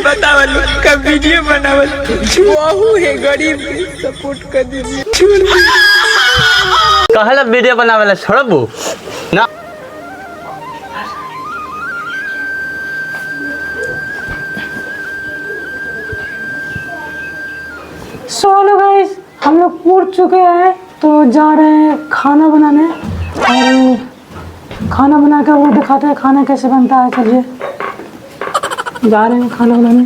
बतावल का वीडियो बनावल बहू है गरीब सपोर्ट कर दीजिए। कहला वीडियो बनावेला छोड़बू ना। सो हेलो गाइस, हम लोग उठ चुके हैं तो जा रहे हैं खाना बनाने और खाना बना कर वो दिखाते हैं खाना कैसे बनता है। चलिए जा रहे हैं खाना बनाने,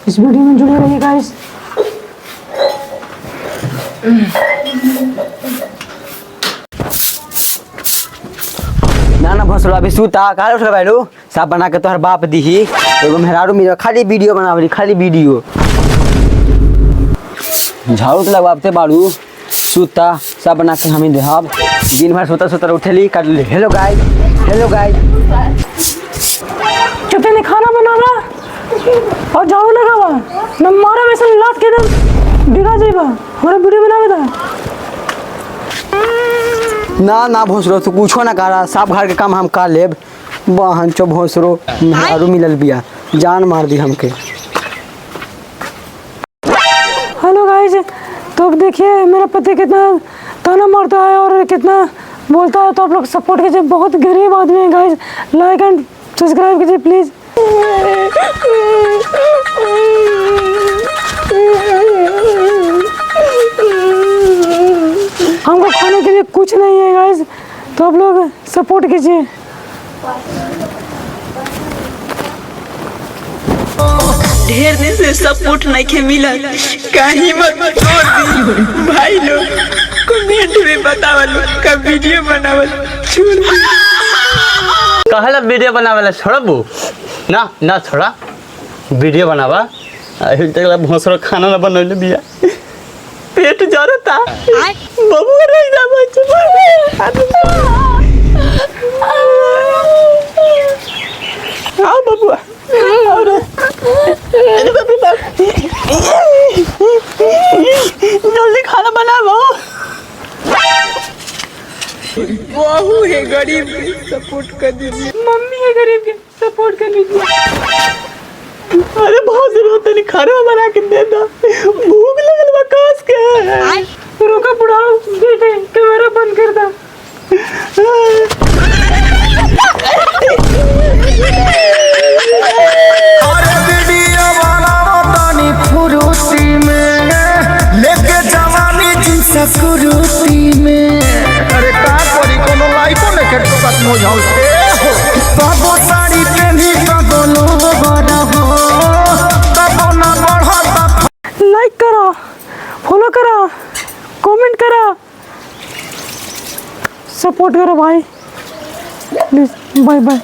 इस वीडियो में जुड़े रहिए गाइस। ना भसलो अभी सूता काहे उठ के बैठू सब बना के तोहर बाप दीही एगो मेहरारू मिल खाली वीडियो बनावली खाली वीडियो झाड़ू तो लगवाते बाड़ू सूता सब बना के हम ही देहब दिन भर सोता सोता उठेली कर ले। हेलो गाइस चुपे ने खाना बनावा और झाड़ू लगावा न मारा वैसे लात के दम बिगा जाइबा हमारा वीडियो बनावे दा। ना भोसरो तू कुछो ना करा सब घर के काम हम कर लेब। बहन चो भोसरो मेहरारू मिलल बिया जान मार दी हमके। हेलो गाइस, तो अब देखिए मेरा पति कितना ताना मारता है और कितना बोलता है, तो आप लोग सपोर्ट कीजिए। बहुत गरीब आदमी है गाइस, लाइक एंड सब्सक्राइब कीजिए प्लीज। हमको खाने के लिए कुछ नहीं है गाइस, तो आप लोग सपोर्ट कीजिए। ढेर दिन से सपोर्ट नहीं के मिला कहीं मत छोड़ दी भाई लोग कमेंट में बतावल का वीडियो बनावल कहला वीडियो बनावेला छोड़बू ना छोड़ा वीडियो बनावा। अहिला भोसरो खाना ना बनले बिया पेट जरता बाबू रह जा आओ बाबू जल्दी खाना बनाओ। बहू है गरीब सपोर्ट कर दीजिए। मम्मी है गरीब के सपोर्ट कर लीजिए। अरे बहुत जरूरत है खाना बना के दे दो भूख लगल बा कास के। रोका बुढ़ाओ बेटे कैमरा बंद कर दा। अरे वीडियो बनाओ तानी फुरुती में लेके जवानी जिस कुरुती में। अरे का करी कोनो लाइको ने के साथ मो जाऊ से बाबू साड़ी पहनी बाबू लो बड़ा हो बाबू ना बढ़ता। लाइक करो, फॉलो करो, कमेंट करो, सपोर्ट करो भाई प्लीज। Bye bye.